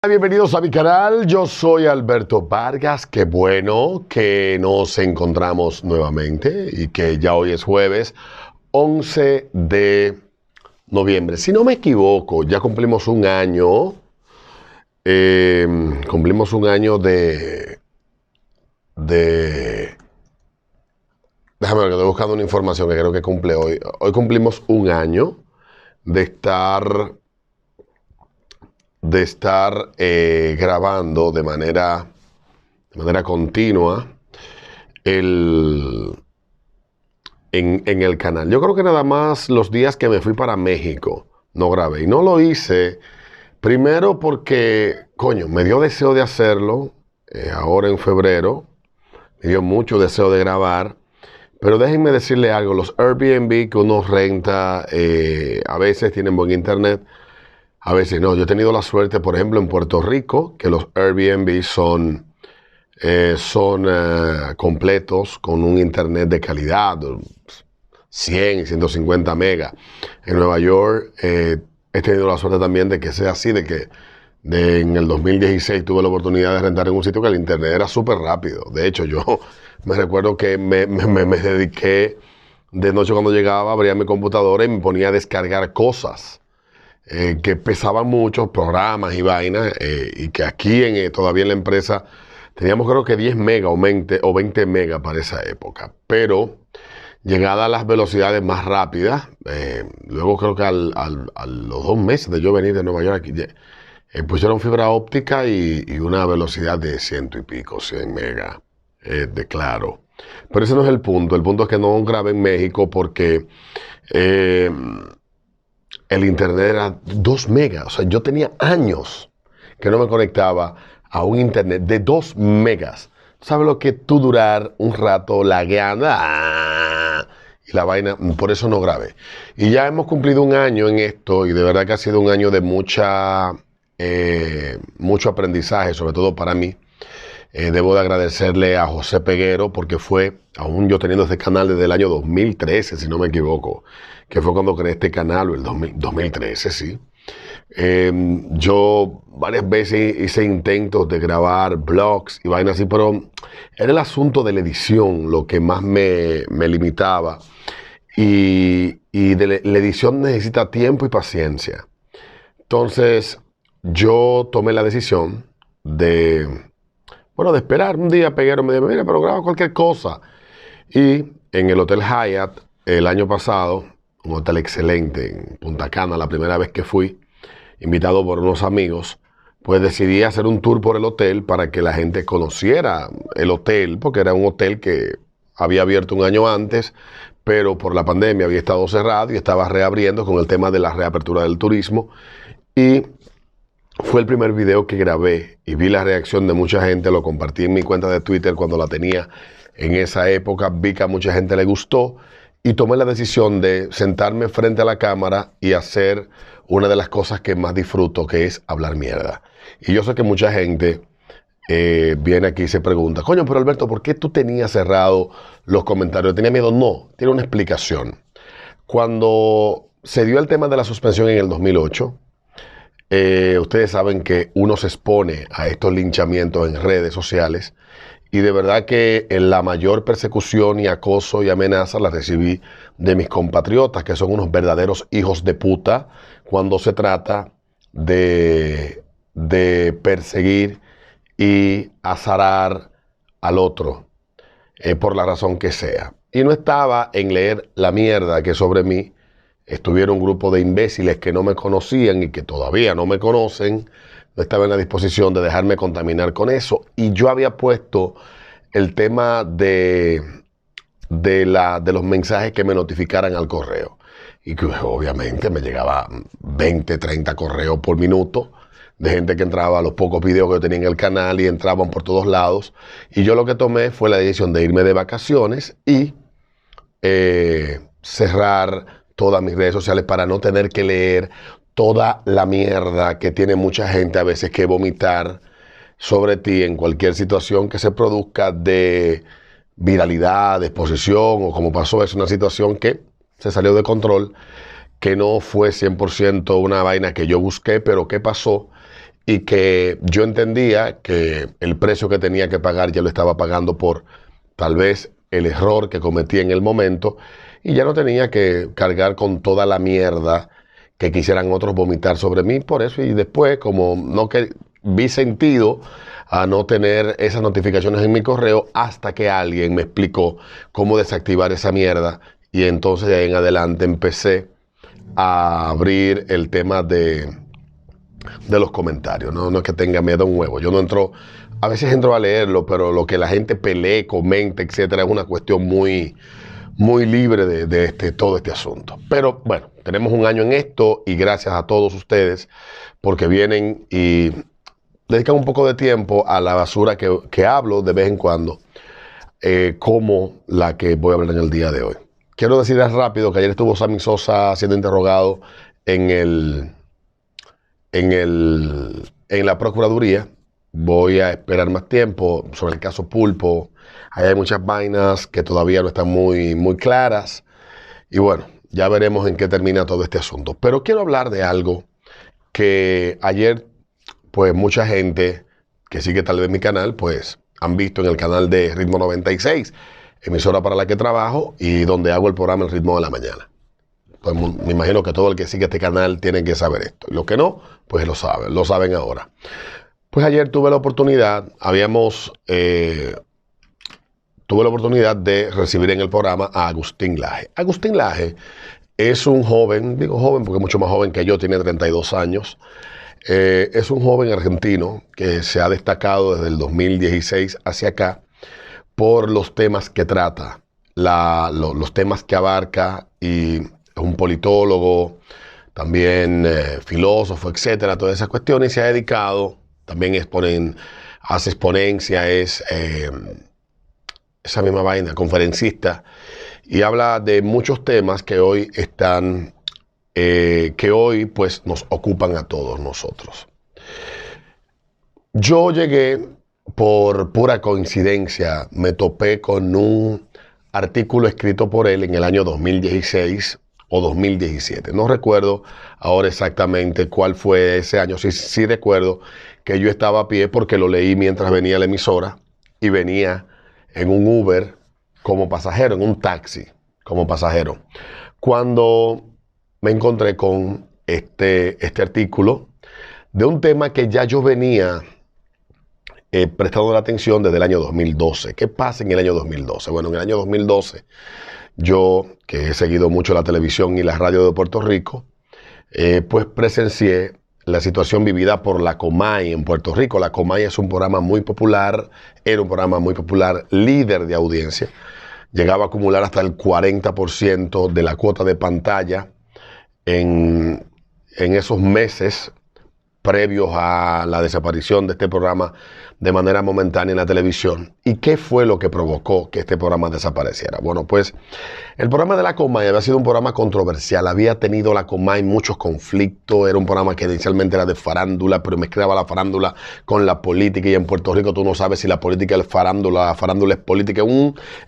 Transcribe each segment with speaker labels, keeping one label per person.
Speaker 1: Bienvenidos a mi canal, yo soy Alberto Vargas. Qué bueno que nos encontramos nuevamente y que ya hoy es jueves 11 de noviembre. Si no me equivoco, ya cumplimos un año, déjame ver que estoy buscando una información que creo que cumple hoy. Hoy cumplimos un año de estar grabando de manera continua en el canal. Yo creo que nada más los días que me fui para México no grabé. Y no lo hice, primero porque, me dio deseo de hacerlo, ahora en febrero, me dio mucho deseo de grabar. Pero déjenme decirle algo, los Airbnb que uno renta, a veces tienen buen internet, a veces no. Yo he tenido la suerte, por ejemplo, en Puerto Rico, que los Airbnb son completos con un internet de calidad, 100 y 150 megas. En Nueva York he tenido la suerte también de que sea así, en el 2016 tuve la oportunidad de rentar en un sitio que el internet era súper rápido. De hecho, yo me recuerdo que me dediqué de noche cuando llegaba, abría mi computadora y me ponía a descargar cosas que pesaban muchos programas y vainas, y que aquí todavía en la empresa teníamos creo que 10 megas o 20 megas para esa época. Pero llegada a las velocidades más rápidas, luego creo que a los 2 meses de yo venir de Nueva York aquí, pusieron fibra óptica y una velocidad de 100 y pico, 100 megas de claro. Pero ese no es el punto. El punto es que no grabé en México porque el internet era 2 megas. O sea, yo tenía años que no me conectaba a un internet de 2 megas. ¿Sabes lo que tú durar un rato lagueando? Y la vaina, por eso no grabé. Y ya hemos cumplido un año en esto y de verdad que ha sido un año de mucho aprendizaje, sobre todo para mí. Debo de agradecerle a José Peguero porque fue, aún yo teniendo este canal desde el año 2013, si no me equivoco, que fue cuando creé este canal, o el 2013, sí. Yo varias veces hice intentos de grabar vlogs y vainas así, pero era el asunto de la edición lo que más me limitaba. Y la edición necesita tiempo y paciencia. Entonces, yo tomé la decisión de esperar. Un día Peguero me dijo, mira, pero graba cualquier cosa. Y en el Hotel Hyatt, el año pasado, un hotel excelente en Punta Cana, la primera vez que fui, invitado por unos amigos, pues decidí hacer un tour por el hotel para que la gente conociera el hotel, porque era un hotel que había abierto un año antes, pero por la pandemia había estado cerrado y estaba reabriendo con el tema de la reapertura del turismo. Y fue el primer video que grabé y vi la reacción de mucha gente, lo compartí en mi cuenta de Twitter cuando la tenía en esa época, vi que a mucha gente le gustó y tomé la decisión de sentarme frente a la cámara y hacer una de las cosas que más disfruto, que es hablar mierda. Y yo sé que mucha gente viene aquí y se pregunta, pero Alberto, ¿por qué tú tenías cerrado los comentarios? ¿Tenía miedo? No, tiene una explicación. Cuando se dio el tema de la suspensión en el 2008, ustedes saben que uno se expone a estos linchamientos en redes sociales y de verdad que la mayor persecución y acoso y amenaza la recibí de mis compatriotas, que son unos verdaderos hijos de puta cuando se trata de perseguir y azarar al otro, por la razón que sea. Y no estaba en leer la mierda que sobre mí estuviera un grupo de imbéciles que no me conocían y que todavía no me conocen. No estaba en la disposición de dejarme contaminar con eso. Y yo había puesto el tema de los mensajes que me notificaran al correo. Y que obviamente me llegaba 20, 30 correos por minuto de gente que entraba a los pocos videos que yo tenía en el canal y entraban por todos lados. Y yo lo que tomé fue la decisión de irme de vacaciones y cerrar todas mis redes sociales para no tener que leer toda la mierda que tiene mucha gente a veces que vomitar sobre ti en cualquier situación que se produzca de viralidad, de exposición, o como pasó, es una situación que se salió de control, que no fue 100% una vaina que yo busqué, pero que pasó y que yo entendía que el precio que tenía que pagar ya lo estaba pagando por tal vez el error que cometí en el momento y ya no tenía que cargar con toda la mierda que quisieran otros vomitar sobre mí por eso. Y después, como no que vi sentido a no tener esas notificaciones en mi correo hasta que alguien me explicó cómo desactivar esa mierda, y entonces de ahí en adelante empecé a abrir el tema de los comentarios. No es que tenga miedo a un huevo. Yo no entro, a veces entro a leerlo, pero lo que la gente pelee, comente, etcétera, es una cuestión muy libre de todo este asunto. Pero bueno, tenemos un año en esto y gracias a todos ustedes porque vienen y dedican un poco de tiempo a la basura que hablo de vez en cuando, como la que voy a hablar en el día de hoy. Quiero decirles rápido que ayer estuvo Sammy Sosa siendo interrogado en la Procuraduría. Voy a esperar más tiempo sobre el caso Pulpo. Ahí hay muchas vainas que todavía no están muy claras. Y bueno, ya veremos en qué termina todo este asunto. Pero quiero hablar de algo que ayer, pues mucha gente que sigue tal vez mi canal, pues han visto en el canal de Ritmo 96, emisora para la que trabajo y donde hago el programa El Ritmo de la Mañana. Pues me imagino que todo el que sigue este canal tiene que saber esto. Y los que no, pues lo saben ahora. Pues ayer tuve la oportunidad de recibir en el programa a Agustín Laje. Agustín Laje es un joven, digo joven porque es mucho más joven que yo, tiene 32 años. Es un joven argentino que se ha destacado desde el 2016 hacia acá por los temas que trata, los temas que abarca, y es un politólogo, también filósofo, etcétera, todas esas cuestiones, y se ha dedicado, también hace exponencia, esa misma vaina, conferencista, y habla de muchos temas que hoy pues nos ocupan a todos nosotros. Yo llegué por pura coincidencia, me topé con un artículo escrito por él en el año 2016 o 2017. No recuerdo ahora exactamente cuál fue ese año. Sí recuerdo que yo estaba a pie porque lo leí mientras venía a la emisora y venía en un Uber como pasajero, en un taxi como pasajero, cuando me encontré con este artículo de un tema que ya yo venía prestando la atención desde el año 2012. ¿Qué pasa en el año 2012? Bueno, en el año 2012, yo, que he seguido mucho la televisión y la radio de Puerto Rico, pues presencié la situación vivida por la Comay en Puerto Rico. La Comay es un programa muy popular, era un programa muy popular, líder de audiencia. Llegaba a acumular hasta el 40% de la cuota de pantalla en esos meses previos a la desaparición de este programa de manera momentánea en la televisión. ¿Y qué fue lo que provocó que este programa desapareciera? Bueno, pues el programa de la Comay había sido un programa controversial, había tenido la Comay muchos conflictos, era un programa que inicialmente era de farándula, pero mezclaba la farándula con la política, y en Puerto Rico tú no sabes si la política es farándula, la farándula es política, es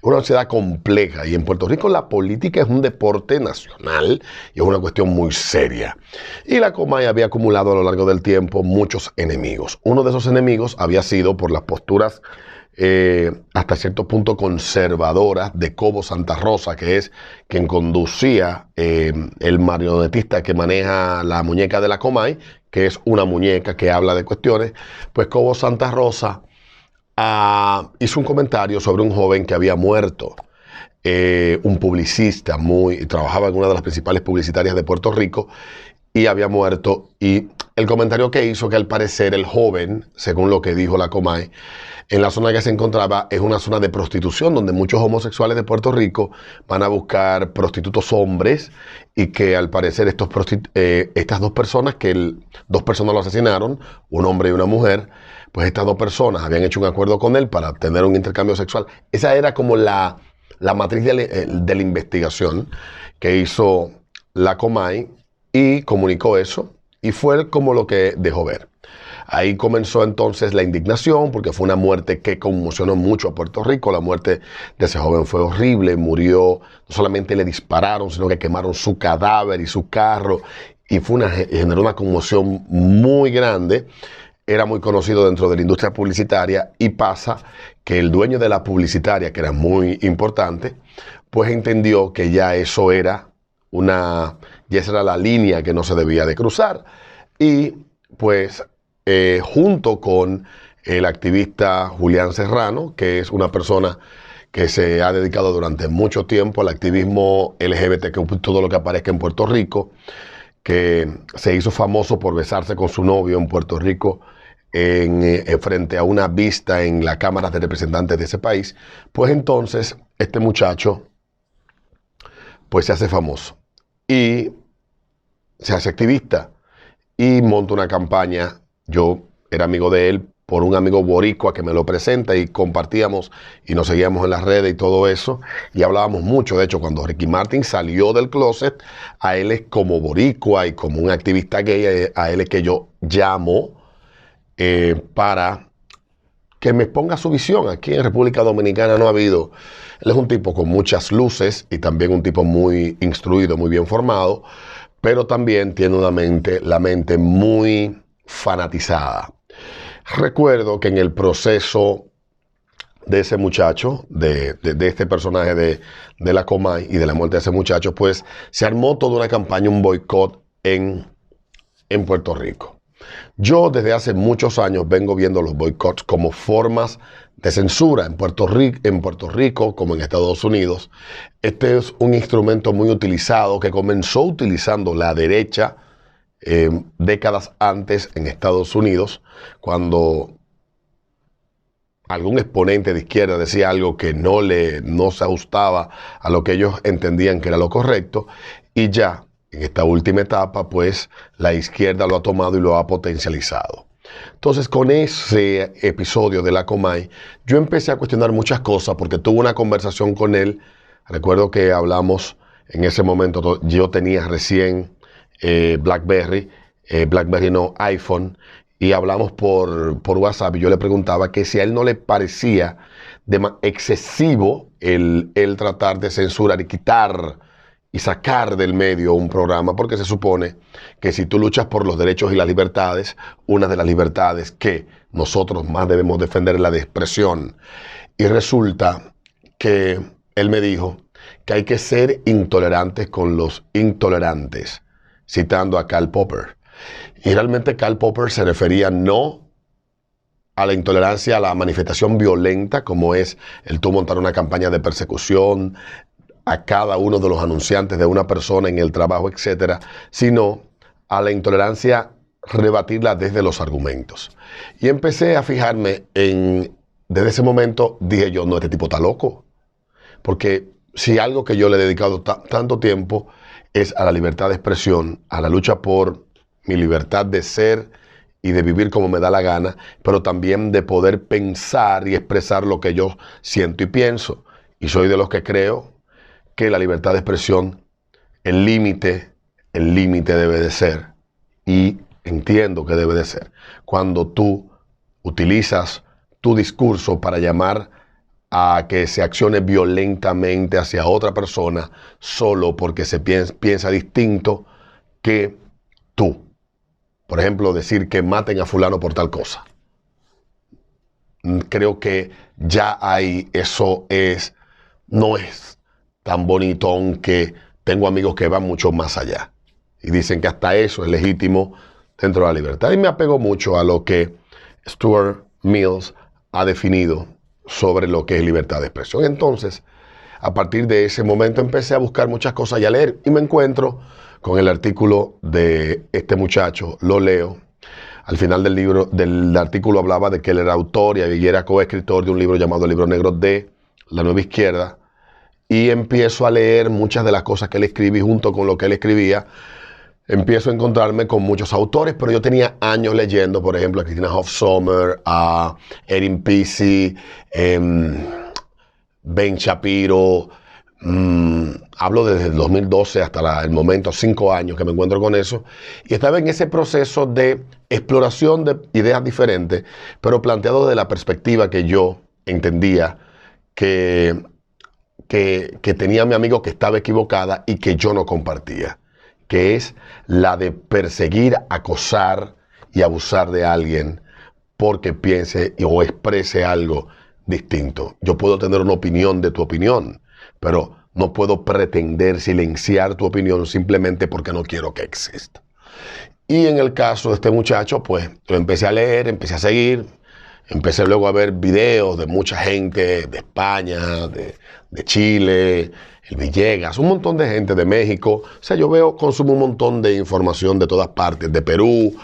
Speaker 1: una sociedad compleja, y en Puerto Rico la política es un deporte nacional y es una cuestión muy seria. Y la Comay había acumulado a lo largo del tiempo muchos enemigos. Uno de esos enemigos había sido por las posturas hasta cierto punto conservadoras de Cobo Santa Rosa, que es quien conducía el marionetista que maneja la muñeca de la Comay, que es una muñeca que habla de cuestiones. Pues Cobo Santa Rosa hizo un comentario sobre un joven que había muerto, un publicista, trabajaba en una de las principales publicitarias de Puerto Rico, y había muerto, y el comentario que hizo, que al parecer el joven, según lo que dijo la Comay, en la zona que se encontraba es una zona de prostitución donde muchos homosexuales de Puerto Rico van a buscar prostitutos hombres, y que al parecer estas dos personas, dos personas lo asesinaron, un hombre y una mujer, pues estas dos personas habían hecho un acuerdo con él para tener un intercambio sexual. Esa era como la matriz de la investigación que hizo la Comay, y comunicó eso, y fue como lo que dejó ver. Ahí comenzó entonces la indignación, porque fue una muerte que conmocionó mucho a Puerto Rico. La muerte de ese joven fue horrible, murió, no solamente le dispararon, sino que quemaron su cadáver y su carro, y generó una conmoción muy grande era muy conocido dentro de la industria publicitaria y pasa que el dueño de la publicitaria, que era muy importante, pues entendió que ya eso era ya esa era la línea que no se debía de cruzar. Y pues junto con el activista Julián Serrano, que es una persona que se ha dedicado durante mucho tiempo al activismo LGBTQ, todo lo que aparezca en Puerto Rico, que se hizo famoso por besarse con su novio en Puerto Rico frente a una vista en la Cámara de Representantes de ese país, pues entonces este muchacho pues se hace famoso y se hace activista y monta una campaña. Yo era amigo de él por un amigo boricua que me lo presenta y compartíamos y nos seguíamos en las redes y todo eso y hablábamos mucho. De hecho, cuando Ricky Martin salió del closet, a él es como boricua y como un activista gay, a él es que yo llamo para que me exponga su visión. Aquí en República Dominicana no ha habido. Él es un tipo con muchas luces y también un tipo muy instruido, muy bien formado, pero también tiene la mente muy fanatizada. Recuerdo que en el proceso de ese muchacho, de este personaje de la Comay y de la muerte de ese muchacho, pues se armó toda una campaña, un boicot en Puerto Rico. Yo desde hace muchos años vengo viendo los boicots como formas de censura en Puerto Rico como en Estados Unidos. Este es un instrumento muy utilizado que comenzó utilizando la derecha décadas antes en Estados Unidos, cuando algún exponente de izquierda decía algo que no se ajustaba a lo que ellos entendían que era lo correcto, y ya en esta última etapa, pues la izquierda lo ha tomado y lo ha potencializado. Entonces, con ese episodio de la Comay, yo empecé a cuestionar muchas cosas porque tuve una conversación con él. Recuerdo que hablamos en ese momento, yo tenía recién BlackBerry no, iPhone, y hablamos por WhatsApp y yo le preguntaba que si a él no le parecía excesivo el tratar de censurar y quitar y sacar del medio un programa, porque se supone que si tú luchas por los derechos y las libertades, una de las libertades que nosotros más debemos defender es la de expresión. Y resulta que él me dijo que hay que ser intolerantes con los intolerantes, citando a Karl Popper. Y realmente Karl Popper se refería no a la intolerancia, a la manifestación violenta, como es el tú montar una campaña de persecución a cada uno de los anunciantes de una persona en el trabajo, etcétera, sino a la intolerancia, rebatirla desde los argumentos. Y empecé a fijarme desde ese momento dije yo, no, este tipo está loco. Porque si algo que yo le he dedicado tanto tiempo es a la libertad de expresión, a la lucha por mi libertad de ser y de vivir como me da la gana, pero también de poder pensar y expresar lo que yo siento y pienso. Y soy de los que creo que la libertad de expresión, el límite debe de ser, y entiendo que debe de ser, cuando tú utilizas tu discurso para llamar a que se accione violentamente hacia otra persona solo porque se piensa distinto que tú. Por ejemplo, decir que maten a fulano por tal cosa. Creo que ya ahí eso no es tan bonito, aunque tengo amigos que van mucho más allá y dicen que hasta eso es legítimo dentro de la libertad. Y me apego mucho a lo que Stuart Mills ha definido sobre lo que es libertad de expresión. Entonces, a partir de ese momento empecé a buscar muchas cosas y a leer, y me encuentro con el artículo de este muchacho, lo leo. Al final del artículo hablaba de que él era autor y era coescritor de un libro llamado El Libro Negro de la Nueva Izquierda, y empiezo a leer muchas de las cosas que él escribía, y junto con lo que él escribía empiezo a encontrarme con muchos autores, pero yo tenía años leyendo, por ejemplo, a Christina Hoff Sommers, a Erin Piesse, Ben Shapiro. Hablo desde el 2012 hasta el momento, 5 años que me encuentro con eso, y estaba en ese proceso de exploración de ideas diferentes, pero planteado desde la perspectiva que yo entendía que tenía mi amigo que estaba equivocada y que yo no compartía, que es la de perseguir, acosar y abusar de alguien porque piense o exprese algo distinto. Yo puedo tener una opinión de tu opinión, pero no puedo pretender silenciar tu opinión simplemente porque no quiero que exista. Y en el caso de este muchacho, pues yo empecé a leer, empecé a seguir, empecé luego a ver videos de mucha gente de España, de Chile, el Villegas, un montón de gente de México. O sea, consumo un montón de información de todas partes, de Perú.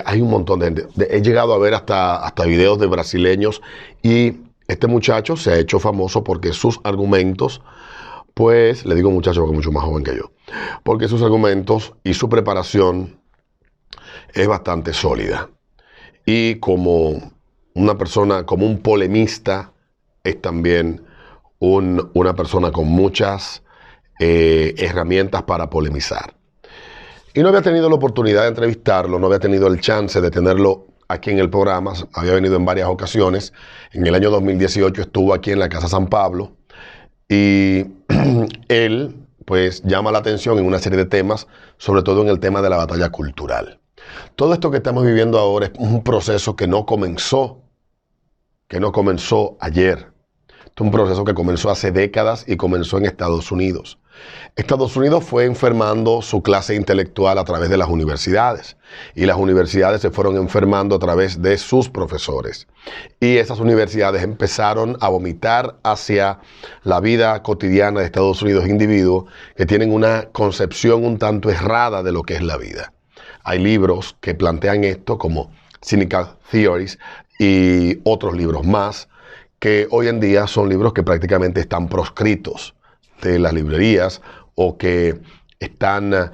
Speaker 1: Hay un montón de gente. He llegado a ver hasta videos de brasileños, y este muchacho se ha hecho famoso porque sus argumentos, pues, le digo muchacho porque es mucho más joven que yo, porque sus argumentos y su preparación es bastante sólida. Y como una persona, como un polemista, es también una persona con muchas herramientas para polemizar. Y no había tenido la oportunidad de entrevistarlo, no había tenido el chance de tenerlo aquí en el programa. Había venido en varias ocasiones. En el año 2018 estuvo aquí en la Casa San Pablo, y él pues llama la atención en una serie de temas, sobre todo en el tema de la batalla cultural. Todo esto que estamos viviendo ahora es un proceso que no comenzó ayer. Es un proceso que comenzó hace décadas y comenzó en Estados Unidos. Estados Unidos fue enfermando su clase intelectual a través de las universidades, y las universidades se fueron enfermando a través de sus profesores. Y esas universidades empezaron a vomitar hacia la vida cotidiana de Estados Unidos individuos que tienen una concepción un tanto errada de lo que es la vida. Hay libros que plantean esto, como Cynical Theories y otros libros más, que hoy en día son libros que prácticamente están proscritos de las librerías, o que están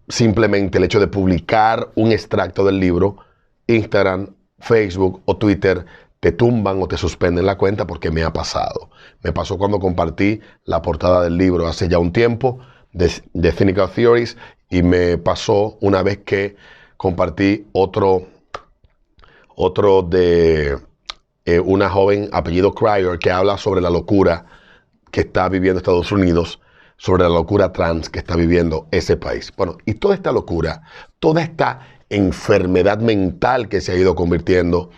Speaker 1: simplemente el hecho de publicar un extracto del libro, Instagram, Facebook o Twitter te tumban o te suspenden la cuenta, porque me ha pasado. Me pasó cuando compartí la portada del libro hace ya un tiempo de Cynical Theories, y me pasó una vez que compartí otro de una joven apellido Cryer, que habla sobre la locura que está viviendo Estados Unidos, sobre la locura trans que está viviendo ese país. Bueno, y toda esta locura, toda esta enfermedad mental que se ha ido convirtiendo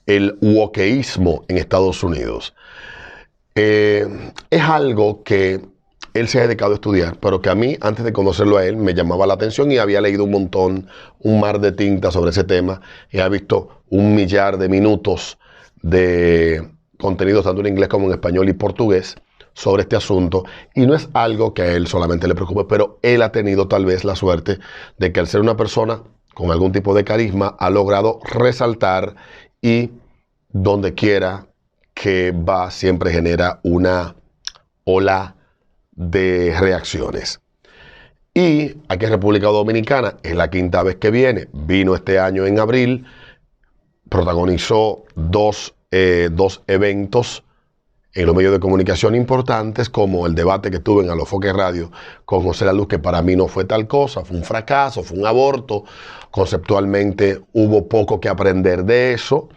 Speaker 1: el wokeísmo en Estados Unidos, es algo que él se ha dedicado a estudiar, pero que a mí, antes de conocerlo a él, me llamaba la atención, y había leído un mar de tinta sobre ese tema, y he visto 1 millar de minutos de contenidos tanto en inglés como en español y portugués sobre este asunto, y no es algo que a él solamente le preocupe, pero él ha tenido tal vez la suerte de que, al ser una persona con algún tipo de carisma, ha logrado resaltar, y donde quiera que va siempre genera una ola de reacciones. Y aquí en República Dominicana es la 5ª vez que viene. Vino este año en abril, protagonizó dos eventos en los medios de comunicación importantes, como el debate que tuve en Alofoque Radio con José La Luz, que para mí no fue tal cosa, fue un fracaso, fue un aborto. Conceptualmente hubo poco que aprender de eso,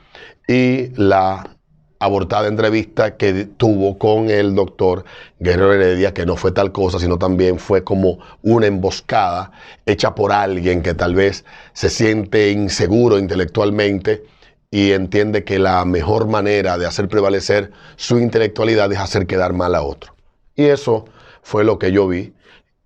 Speaker 1: y la abortada entrevista que tuvo con el doctor Guerrero Heredia, que no fue tal cosa, sino también fue como una emboscada hecha por alguien que tal vez se siente inseguro intelectualmente y entiende que la mejor manera de hacer prevalecer su intelectualidad es hacer quedar mal a otro. Y eso fue lo que yo vi,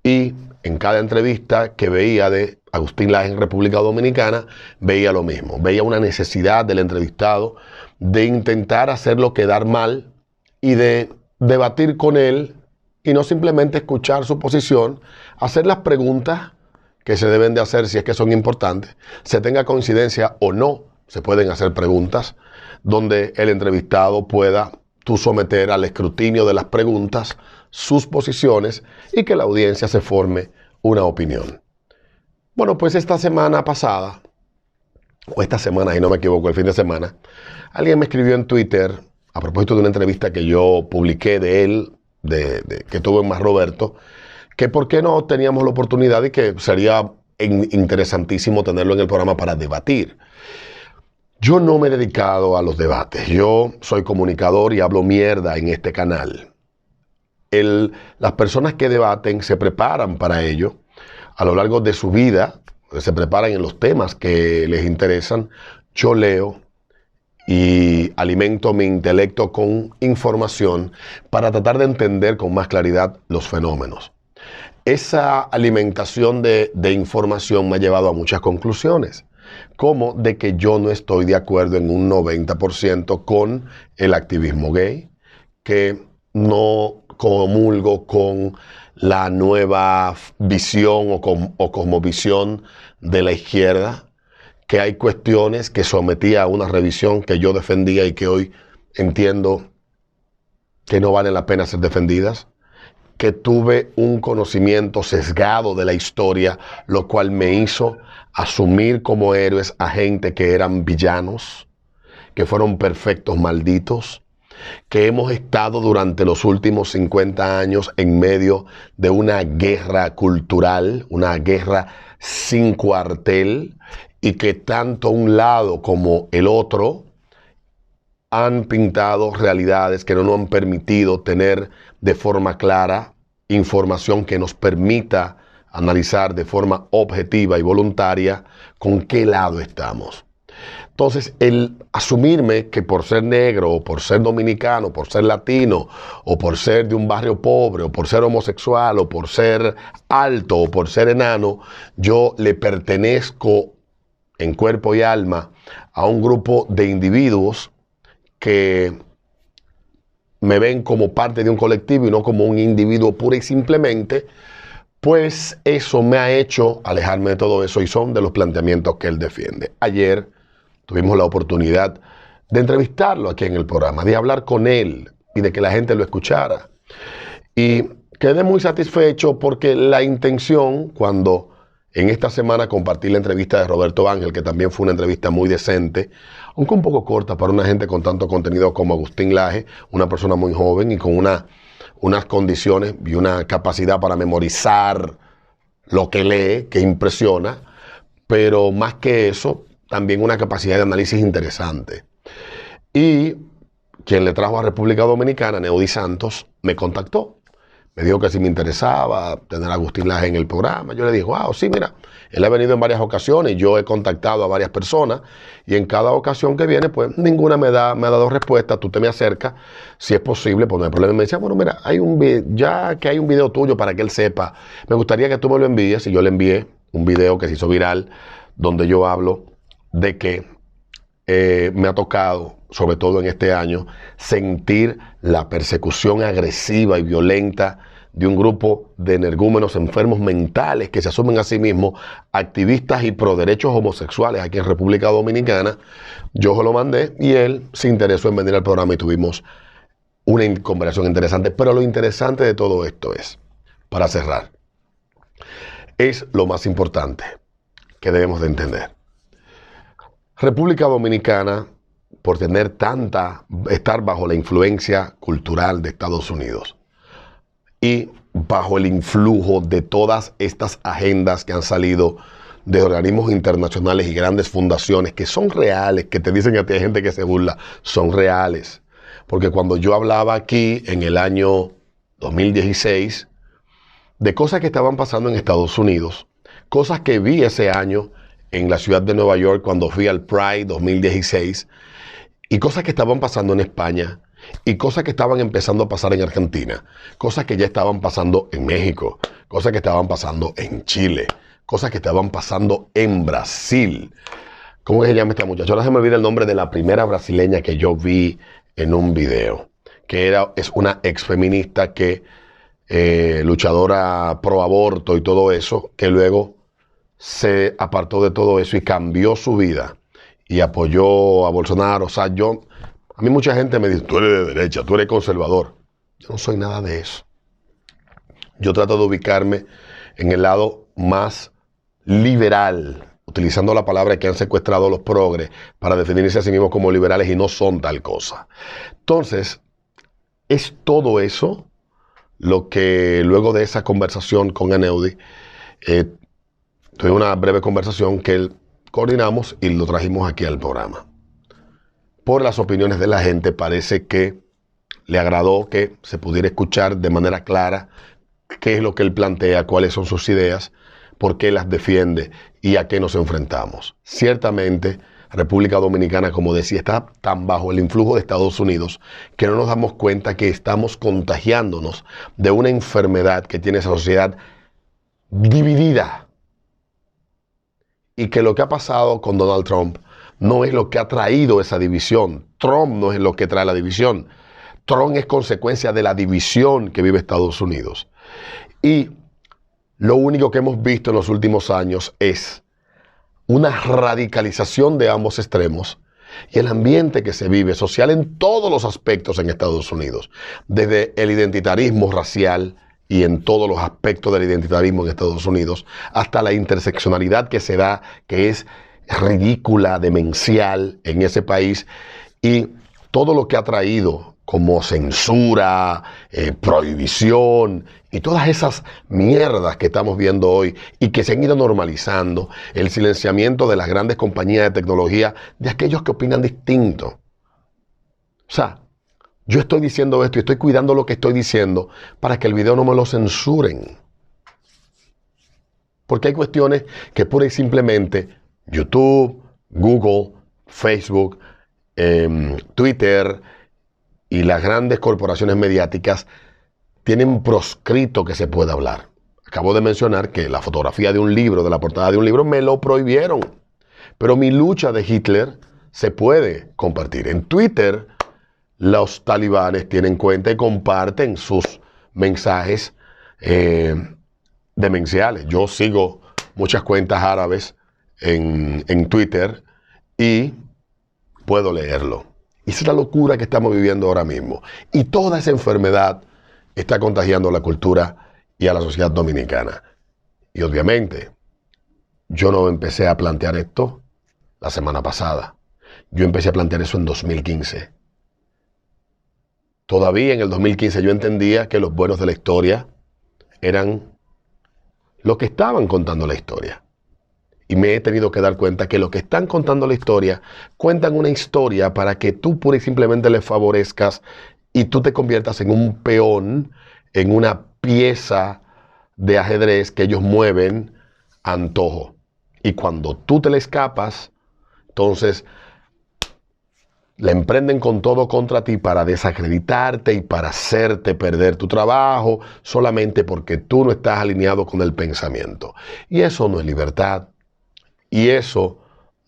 Speaker 1: y en cada entrevista que veía de Agustín Laje en República Dominicana, veía lo mismo. Veía una necesidad del entrevistado de intentar hacerlo quedar mal y de debatir con él, y no simplemente escuchar su posición, hacer las preguntas que se deben de hacer si es que son importantes. Se tenga coincidencia o no, se pueden hacer preguntas donde el entrevistado pueda someter al escrutinio de las preguntas sus posiciones, y que la audiencia se forme una opinión. Bueno, pues esta semana pasada, o esta semana, si no me equivoco, el fin de semana, alguien me escribió en Twitter, a propósito de una entrevista que yo publiqué de él, que tuvo en Más Roberto, que por qué no teníamos la oportunidad, y que sería interesantísimo tenerlo en el programa para debatir. Yo no me he dedicado a los debates. Yo soy comunicador y hablo mierda en este canal. Las personas que debaten se preparan para ello a lo largo de su vida, se preparan en los temas que les interesan, yo leo y alimento mi intelecto con información para tratar de entender con más claridad los fenómenos. Esa alimentación de información me ha llevado a muchas conclusiones, como de que yo no estoy de acuerdo en un 90% con el activismo gay, que no comulgo con la nueva visión o cosmovisión de la izquierda, que hay cuestiones que sometía a una revisión que yo defendía y que hoy entiendo que no valen la pena ser defendidas, que tuve un conocimiento sesgado de la historia, lo cual me hizo asumir como héroes a gente que eran villanos, que fueron perfectos malditos, que hemos estado durante los últimos 50 años en medio de una guerra cultural, una guerra sin cuartel, y que tanto un lado como el otro han pintado realidades que no nos han permitido tener de forma clara información que nos permita analizar de forma objetiva y voluntaria con qué lado estamos. Entonces, el asumirme que por ser negro, o por ser dominicano, por ser latino, o por ser de un barrio pobre, o por ser homosexual, o por ser alto, o por ser enano, yo le pertenezco en cuerpo y alma a un grupo de individuos que me ven como parte de un colectivo y no como un individuo pura y simplemente, pues eso me ha hecho alejarme de todo eso y son de los planteamientos que él defiende. Ayer tuvimos la oportunidad de entrevistarlo aquí en el programa, de hablar con él y de que la gente lo escuchara. Y quedé muy satisfecho porque la intención, cuando en esta semana compartí la entrevista de Roberto Ángel, que también fue una entrevista muy decente, aunque un poco corta para una gente con tanto contenido como Agustín Laje, una persona muy joven y con unas condiciones y una capacidad para memorizar lo que lee, que impresiona, pero más que eso, también una capacidad de análisis interesante. Y quien le trajo a República Dominicana, Neudi Santos, me contactó. Me dijo que si me interesaba tener a Agustín Laje en el programa. Yo le dije, wow, sí, mira, él ha venido en varias ocasiones, yo he contactado a varias personas y en cada ocasión que viene, pues ninguna me ha dado respuesta. Tú te me acercas, si es posible, pues no hay problema. Y me decía, bueno, mira, ya que hay un video tuyo para que él sepa, me gustaría que tú me lo envíes. Y yo le envié un video que se hizo viral, donde yo hablo de que me ha tocado, sobre todo en este año, sentir la persecución agresiva y violenta de un grupo de energúmenos enfermos mentales que se asumen a sí mismos activistas y pro derechos homosexuales aquí en República Dominicana. Yo se lo mandé y él se interesó en venir al programa y tuvimos una conversación interesante. Pero lo interesante de todo esto es, para cerrar, es lo más importante que debemos de entender. República Dominicana, por estar bajo la influencia cultural de Estados Unidos y bajo el influjo de todas estas agendas que han salido de organismos internacionales y grandes fundaciones que son reales, que te dicen a ti, hay gente que se burla, son reales. Porque cuando yo hablaba aquí en el año 2016 de cosas que estaban pasando en Estados Unidos, cosas que vi ese año en la ciudad de Nueva York cuando fui al Pride 2016, y cosas que estaban pasando en España, y cosas que estaban empezando a pasar en Argentina, cosas que ya estaban pasando en México, cosas que estaban pasando en Chile, cosas que estaban pasando en Brasil. ¿Cómo se llama esta muchacha? Ahora se me olvida el nombre de la primera brasileña que yo vi en un video, que es una exfeminista que luchadora pro aborto y todo eso, que luego se apartó de todo eso y cambió su vida y apoyó a Bolsonaro. O sea, a mí mucha gente me dice, tú eres de derecha, tú eres conservador. Yo no soy nada de eso. Yo trato de ubicarme en el lado más liberal, utilizando la palabra que han secuestrado los progres para definirse a sí mismos como liberales y no son tal cosa. Entonces, es todo eso lo que luego de esa conversación con Neudi, tuve una breve conversación que coordinamos y lo trajimos aquí al programa. Por las opiniones de la gente, parece que le agradó que se pudiera escuchar de manera clara qué es lo que él plantea, cuáles son sus ideas, por qué las defiende y a qué nos enfrentamos. Ciertamente, República Dominicana, como decía, está tan bajo el influjo de Estados Unidos que no nos damos cuenta que estamos contagiándonos de una enfermedad que tiene esa sociedad dividida. Y que lo que ha pasado con Donald Trump no es lo que ha traído esa división. Trump no es lo que trae la división. Trump es consecuencia de la división que vive Estados Unidos. Y lo único que hemos visto en los últimos años es una radicalización de ambos extremos y el ambiente que se vive social en todos los aspectos en Estados Unidos, desde el identitarismo racial y en todos los aspectos del identitarismo en Estados Unidos, hasta la interseccionalidad que se da, que es ridícula, demencial en ese país, y todo lo que ha traído como censura, prohibición y todas esas mierdas que estamos viendo hoy y que se han ido normalizando, el silenciamiento de las grandes compañías de tecnología de aquellos que opinan distinto. O sea, yo estoy diciendo esto y estoy cuidando lo que estoy diciendo para que el video no me lo censuren. Porque hay cuestiones que pura y simplemente YouTube, Google, Facebook, Twitter y las grandes corporaciones mediáticas tienen proscrito que se pueda hablar. Acabo de mencionar que la fotografía de un libro, de la portada de un libro, me lo prohibieron. Pero mi lucha de Hitler se puede compartir. En Twitter, los talibanes tienen cuenta y comparten sus mensajes demenciales. Yo sigo muchas cuentas árabes en Twitter y puedo leerlo. Esa es la locura que estamos viviendo ahora mismo. Y toda esa enfermedad está contagiando a la cultura y a la sociedad dominicana. Y obviamente, yo no empecé a plantear esto la semana pasada. Yo empecé a plantear eso en 2015. Todavía en el 2015 yo entendía que los buenos de la historia eran los que estaban contando la historia. Y me he tenido que dar cuenta que los que están contando la historia cuentan una historia para que tú pura y simplemente les favorezcas y tú te conviertas en un peón, en una pieza de ajedrez que ellos mueven a antojo. Y cuando tú te le escapas, entonces la emprenden con todo contra ti para desacreditarte y para hacerte perder tu trabajo solamente porque tú no estás alineado con el pensamiento. Y eso no es libertad. Y eso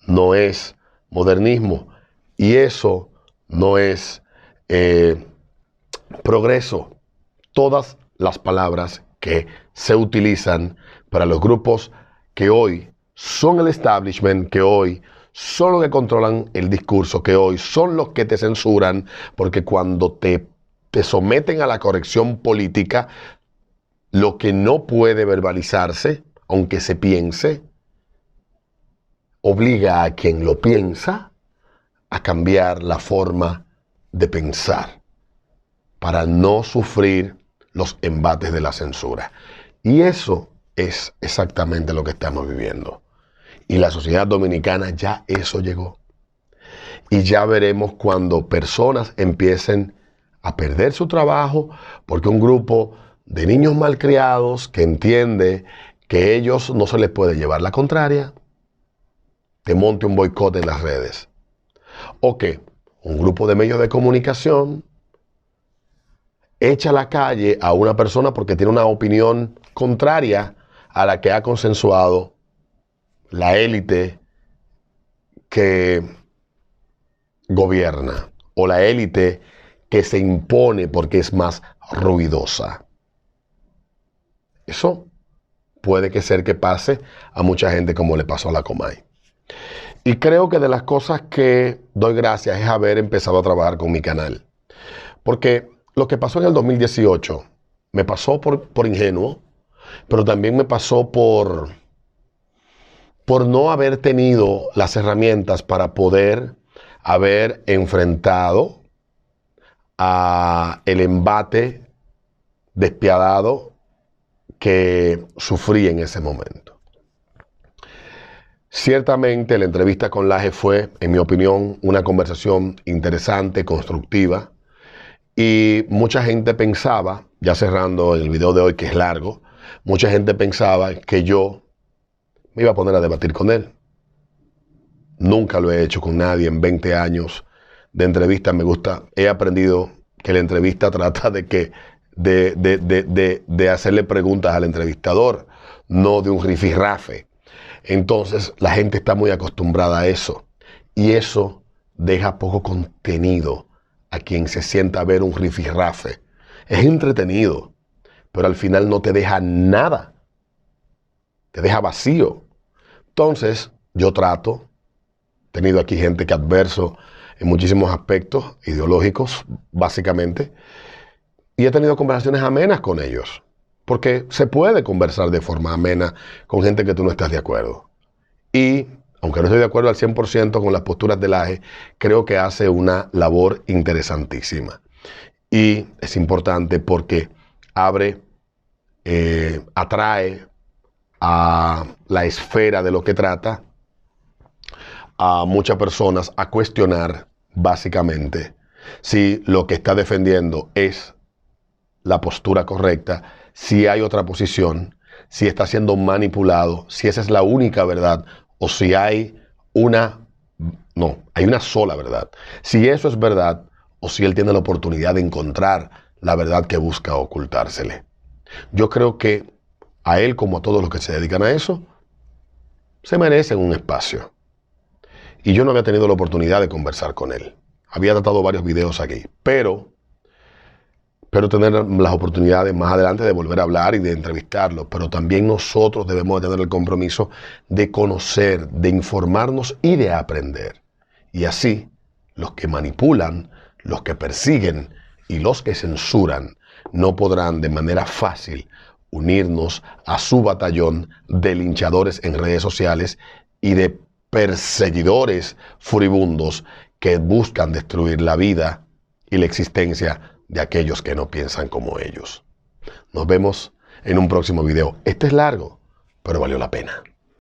Speaker 1: no es modernismo. Y eso no es progreso. Todas las palabras que se utilizan para los grupos que hoy son el establishment, que hoy son los que controlan el discurso, que hoy son los que te censuran, porque cuando te someten a la corrección política, lo que no puede verbalizarse, aunque se piense, obliga a quien lo piensa a cambiar la forma de pensar para no sufrir los embates de la censura. Y eso es exactamente lo que estamos viviendo. Y la sociedad dominicana ya eso llegó. Y ya veremos cuando personas empiecen a perder su trabajo porque un grupo de niños malcriados que entiende que ellos no se les puede llevar la contraria, te monte un boicot en las redes. O que un grupo de medios de comunicación echa a la calle a una persona porque tiene una opinión contraria a la que ha consensuado la élite que gobierna o la élite que se impone porque es más ruidosa. Eso puede que ser que pase a mucha gente como le pasó a la Comay. Y creo que de las cosas que doy gracias es haber empezado a trabajar con mi canal. Porque lo que pasó en el 2018 me pasó por ingenuo, pero también me pasó por no haber tenido las herramientas para poder haber enfrentado a el embate despiadado que sufrí en ese momento. Ciertamente la entrevista con Laje fue, en mi opinión, una conversación interesante, constructiva, y mucha gente pensaba, ya cerrando el video de hoy que es largo, mucha gente pensaba que yo me iba a poner a debatir con él. Nunca lo he hecho con nadie en 20 años de entrevista. He aprendido que la entrevista trata de hacerle preguntas al entrevistador, no de un rifirrafe. Entonces la gente está muy acostumbrada a eso y eso deja poco contenido a quien se sienta a ver un rifirrafe. Es entretenido, pero al final no te deja nada, te deja vacío. Entonces yo he tenido aquí gente que adverso en muchísimos aspectos ideológicos, básicamente, y he tenido conversaciones amenas con ellos, porque se puede conversar de forma amena con gente que tú no estás de acuerdo. Y, aunque no estoy de acuerdo al 100% con las posturas del AGE, creo que hace una labor interesantísima. Y es importante porque atrae a la esfera de lo que trata a muchas personas a cuestionar, básicamente, si lo que está defendiendo es la postura correcta, si hay otra posición, si está siendo manipulado, si esa es la única verdad o si hay hay una sola verdad. Si eso es verdad o si él tiene la oportunidad de encontrar la verdad que busca ocultársele. Yo creo que a él, como a todos los que se dedican a eso, se merecen un espacio. Y yo no había tenido la oportunidad de conversar con él. Había tratado varios videos aquí, pero tener las oportunidades más adelante de volver a hablar y de entrevistarlo. Pero también nosotros debemos de tener el compromiso de conocer, de informarnos y de aprender. Y así, los que manipulan, los que persiguen y los que censuran no podrán de manera fácil unirnos a su batallón de linchadores en redes sociales y de perseguidores furibundos que buscan destruir la vida y la existencia de aquellos que no piensan como ellos. Nos vemos en un próximo video. Este es largo, pero valió la pena.